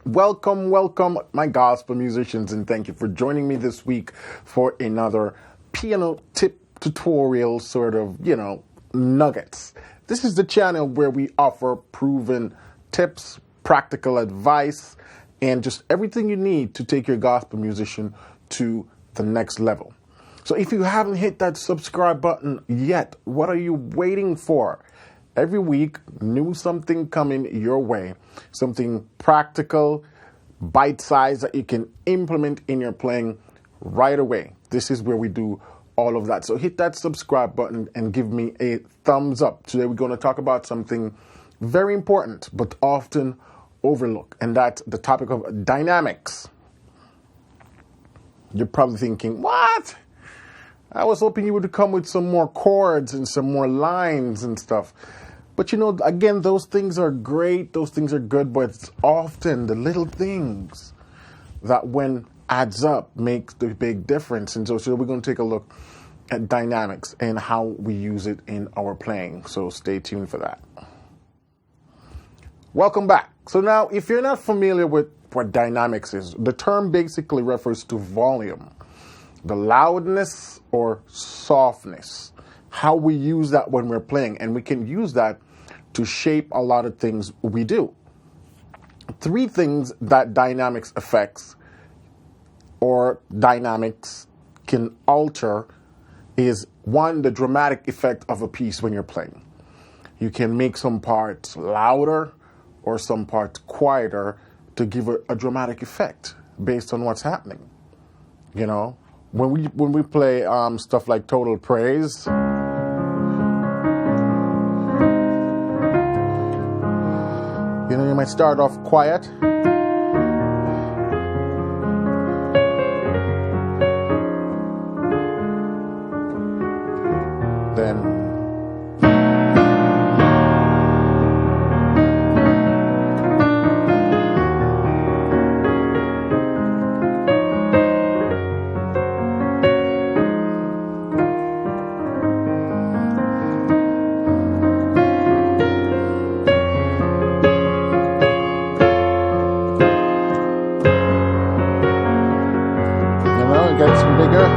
Welcome, my gospel musicians, and thank you for joining me this week for another piano tip tutorial sort of, nuggets. This is the channel where we offer proven tips, practical advice, and just everything you need to take your gospel musician to the next level. So if you haven't hit that subscribe button yet, what are you waiting for? Every week, new something coming your way, something practical, bite-sized that you can implement in your playing right away. This is where we do all of that. So hit that subscribe button and give me a thumbs up. Today we're going to talk about something very important, but often overlooked, and that's the topic of dynamics. You're probably thinking, what? I was hoping you would come with some more chords and some more lines and stuff. But again, those things are great, those things are good, but it's often the little things that when adds up makes the big difference. And so we're going to take a look at dynamics and how we use it in our playing. So stay tuned for that. Welcome back. So now, if you're not familiar with what dynamics is, the term basically refers to volume, the loudness or softness, how we use that when we're playing, and we can use that to shape a lot of things we do. Three things that dynamics affects or dynamics can alter is, one, the dramatic effect of a piece when you're playing. You can make some parts louder or some parts quieter to give a dramatic effect based on what's happening. When we play stuff like Total Praise, you might start off quiet, then it gets bigger.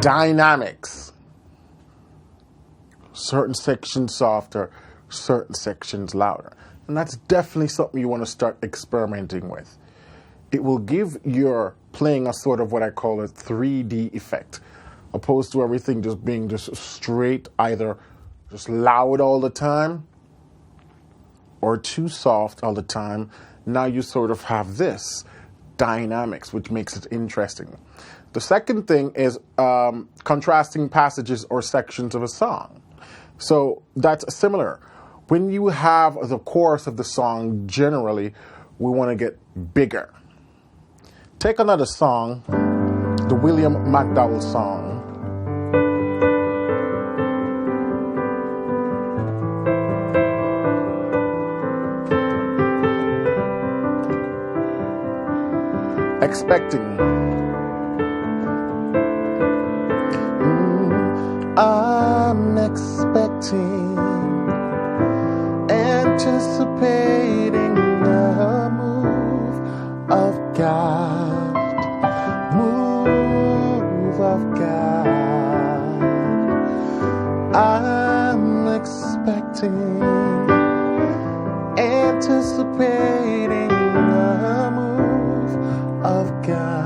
Dynamics. Certain sections softer, certain sections louder. And that's definitely something you want to start experimenting with. It will give your playing a sort of what I call a 3D effect, opposed to everything just being just straight, either just loud all the time or too soft all the time. Now you sort of have this dynamics, which makes it interesting. The second thing is contrasting passages or sections of a song. So that's similar. When you have the chorus of the song, generally, we want to get bigger. Take another song, the William McDowell song. Expecting. I'm expecting, anticipating a move of God, move of God. I'm expecting, anticipating a move of God.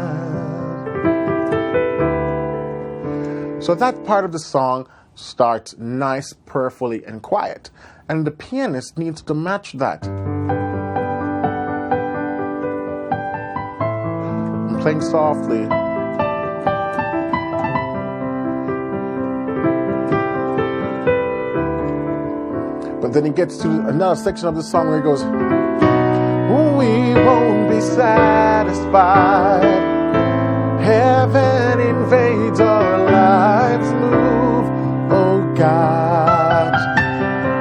So that part of the song starts nice, prayerfully, and quiet. And the pianist needs to match that. I'm playing softly. But then he gets to another section of the song where he goes, we won't be satisfied. Heaven invades our lives. Move, oh God.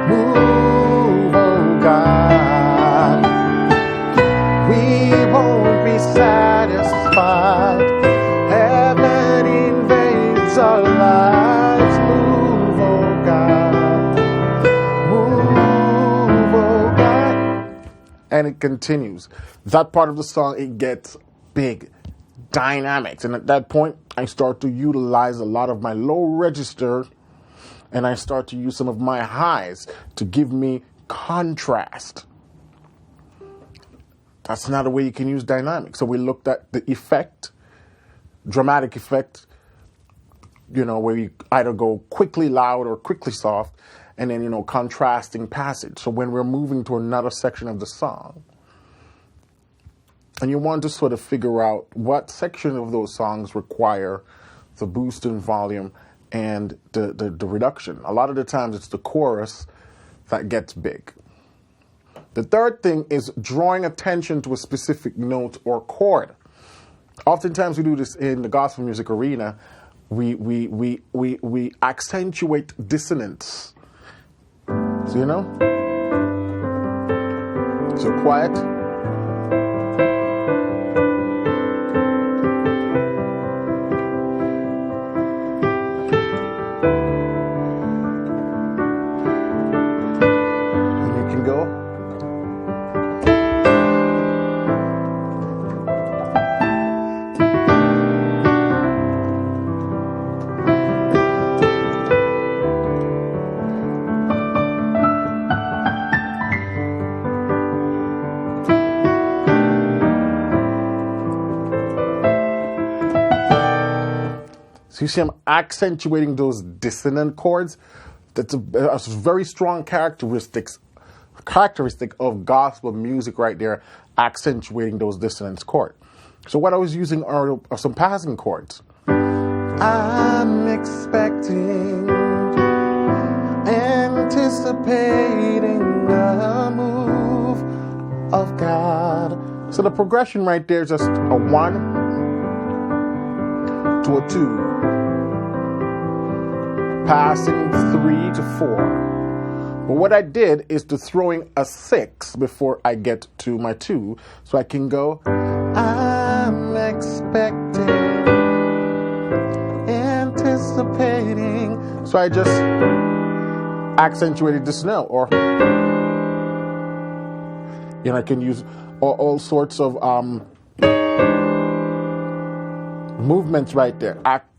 Move, oh God. We won't be satisfied. Heaven invades and it continues. That part of the song, it gets big dynamics. And at that point, I start to utilize a lot of my low register and I start to use some of my highs to give me contrast. That's not a way you can use dynamics. So we looked at the effect, dramatic effect, where you either go quickly loud or quickly soft, and then, contrasting passage. So when we're moving to another section of the song, and you want to sort of figure out what section of those songs require the boost in volume and the reduction. A lot of the times it's the chorus that gets big. The third thing is drawing attention to a specific note or chord. Oftentimes we do this in the gospel music arena. We accentuate dissonance. So, so quiet. And you can go. So you see, I'm accentuating those dissonant chords. That's a very strong characteristic of gospel music right there, accentuating those dissonant chords. So what I was using are some passing chords. I'm expecting, anticipating a move of God. So the progression right there is just a 1 to a 2. Passing 3 to 4. But what I did is to throwing a 6 before I get to my 2. So I can go, I'm expecting, anticipating. So I just accentuated this note. Or, I can use all sorts of movements right there. Accentuate.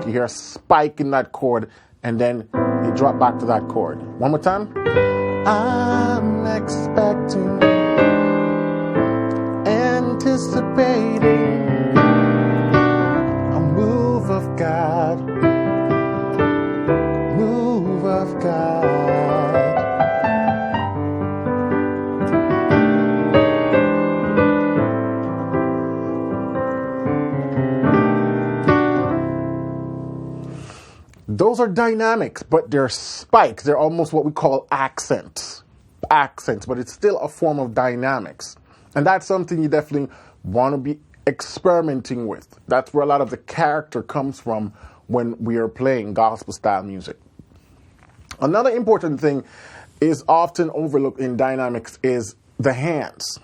You hear a spike in that chord, and then you drop back to that chord. One more time. I'm expecting, anticipating a move of God. Move of God. Those are dynamics, but they're spikes. They're almost what we call accents, but it's still a form of dynamics. And that's something you definitely want to be experimenting with. That's where a lot of the character comes from when we are playing gospel style music. Another important thing is often overlooked in dynamics is the hands.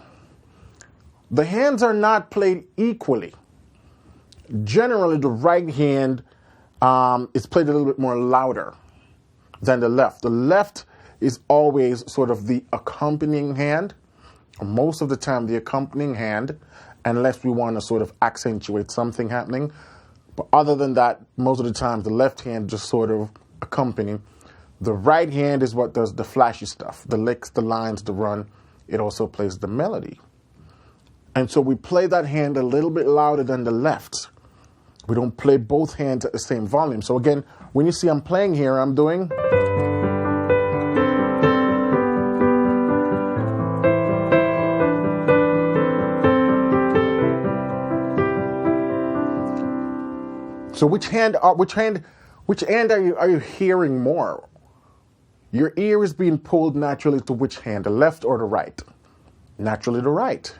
The hands are not played equally. Generally, the right hand is played a little bit more louder than the left. The left is always sort of the accompanying hand, or most of the time the accompanying hand, unless we want to sort of accentuate something happening. But other than that, most of the time the left hand just sort of accompany. The right hand is what does the flashy stuff, the licks, the lines, the run. It also plays the melody. And so we play that hand a little bit louder than the left. We don't play both hands at the same volume. So again, when you see I'm playing here, I'm doing. So which end are you hearing more? Your ear is being pulled naturally to which hand, the left or the right? Naturally the right.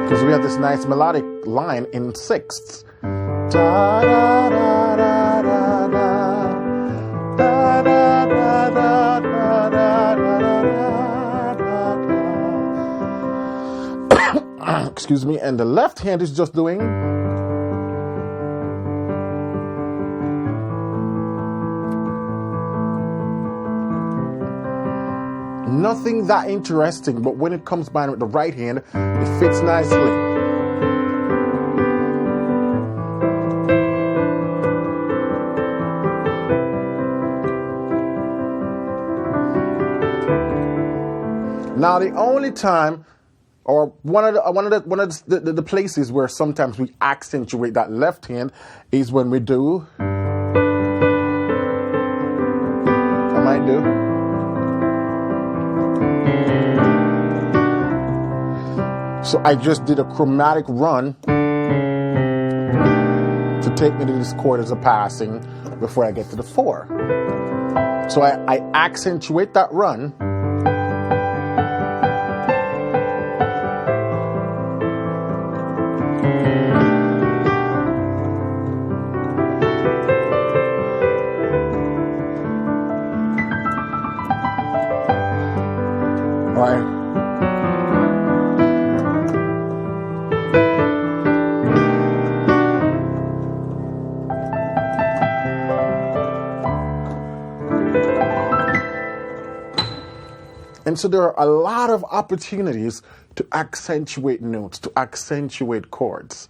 Because we have this nice melodic line in sixths. Da, da, da, da, da, da, da, da, da, da, da, da. Excuse me, and the left hand is just doing. Nothing that interesting, but when it comes by with the right hand, it fits nicely. Now, the only time, or one of the places where sometimes we accentuate that left hand is when we do. I might do. So I just did a chromatic run to take me to this chord as a passing before I get to the 4. So I accentuate that run. And so there are a lot of opportunities to accentuate notes, to accentuate chords.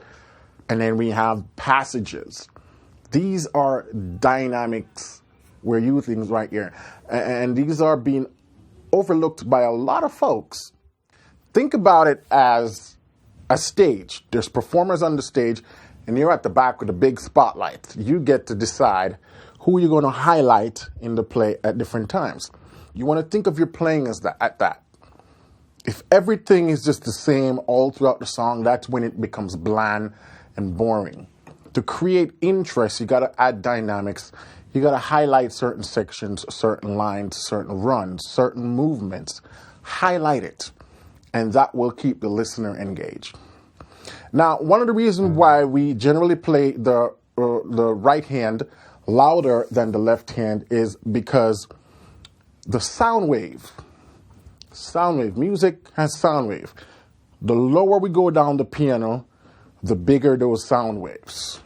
And then we have passages. These are dynamics we're using right here. And these are being overlooked by a lot of folks. Think about it as a stage. There's performers on the stage, and you're at the back with a big spotlight. You get to decide who you're going to highlight in the play at different times. You want to think of your playing as that. If everything is just the same all throughout the song, that's when it becomes bland and boring. To create interest, you got to add dynamics. You got to highlight certain sections, certain lines, certain runs, certain movements. Highlight it, and that will keep the listener engaged. Now, one of the reasons why we generally play the right hand louder than the left hand is because the sound wave, music has sound wave. The lower we go down the piano, the bigger those sound waves,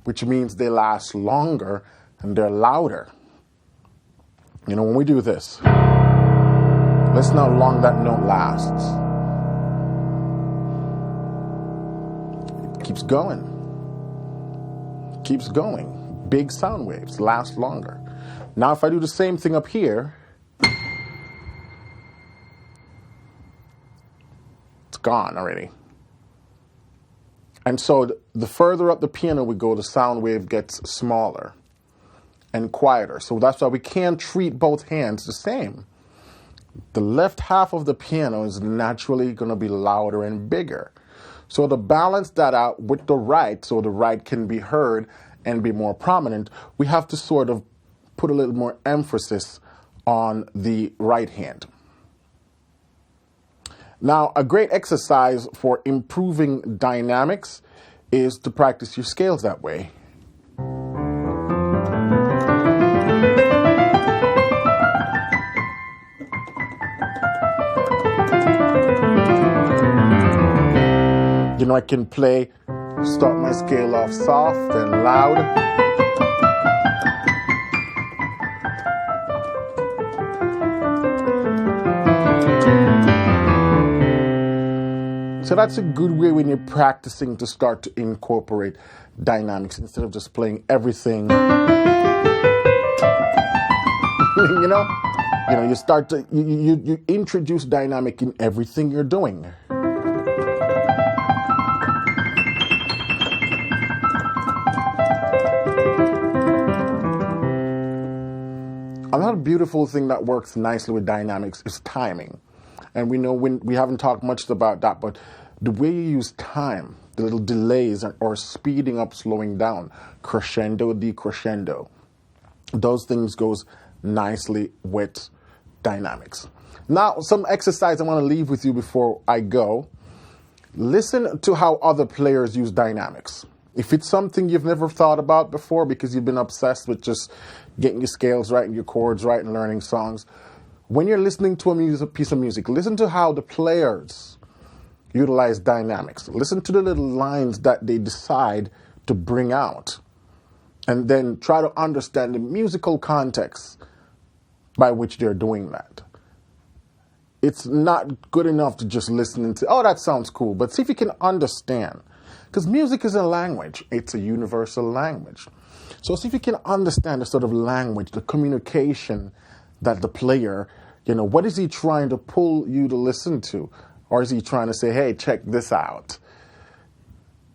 which means they last longer and they're louder. You know, when we do this, listen how long that note lasts. It keeps going. Big sound waves last longer. Now, if I do the same thing up here, it's gone already. And so the further up the piano we go, the sound wave gets smaller and quieter. So that's why we can't treat both hands the same. The left half of the piano is naturally going to be louder and bigger. So to balance that out with the right, so the right can be heard and be more prominent, we have to sort of put a little more emphasis on the right hand. Now, a great exercise for improving dynamics is to practice your scales that way. You know, I can start my scale off soft and loud. So that's a good way when you're practicing to start to incorporate dynamics instead of just playing everything. you know, you start to you introduce dynamic in everything you're doing. Another beautiful thing that works nicely with dynamics is timing. And we know we haven't talked much about that, but the way you use time, the little delays or speeding up, slowing down, crescendo, decrescendo, those things goes nicely with dynamics. Now, some exercise I want to leave with you before I go. Listen to how other players use dynamics. If it's something you've never thought about before because you've been obsessed with just getting your scales right and your chords right and learning songs, when you're listening to a piece of music, listen to how the players utilize dynamics. Listen to the little lines that they decide to bring out. And then try to understand the musical context by which they're doing that. it's not good enough to just listen to, oh, that sounds cool, but see if you can understand. Because music is a language. It's a universal language. So see if you can understand the sort of language, the communication that the player, what is he trying to pull you to listen to? Or is he trying to say, hey, check this out?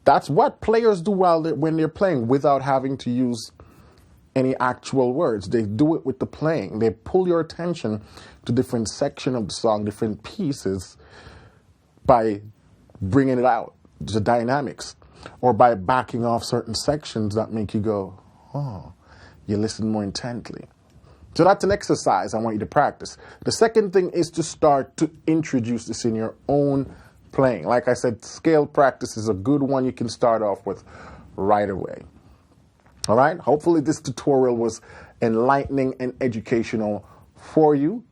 That's what players do when they're playing without having to use any actual words. They do it with the playing. They pull your attention to different sections of the song, different pieces, by bringing it out, the dynamics, or by backing off certain sections that make you go, oh, you listen more intently. So that's an exercise I want you to practice. The second thing is to start to introduce this in your own playing. Like I said, scale practice is a good one you can start off with right away. All right? Hopefully this tutorial was enlightening and educational for you.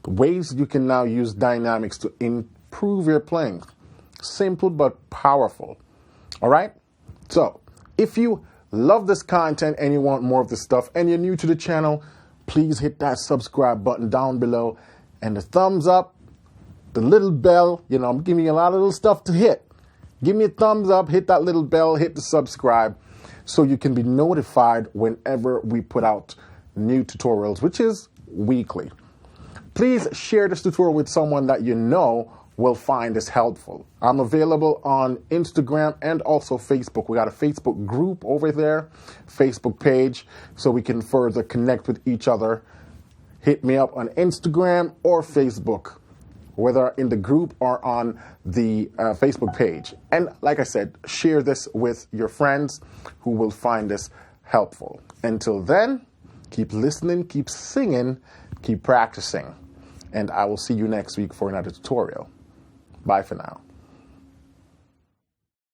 Ways you can now use dynamics to improve your playing. Simple but powerful. All right? So, if you love this content and you want more of this stuff and you're new to the channel, please hit that subscribe button down below and the thumbs up, the little bell. I'm giving you a lot of little stuff to hit. Give me a thumbs up, hit that little bell, hit the subscribe so you can be notified whenever we put out new tutorials, which is weekly. Please share this tutorial with someone that you know will find this helpful. I'm available on Instagram and also Facebook. We got a Facebook group over there, Facebook page, so we can further connect with each other. Hit me up on Instagram or Facebook, whether in the group or on the Facebook page. And like I said, share this with your friends who will find this helpful. Until then, keep listening, keep singing, keep practicing. And I will see you next week for another tutorial. Bye for now.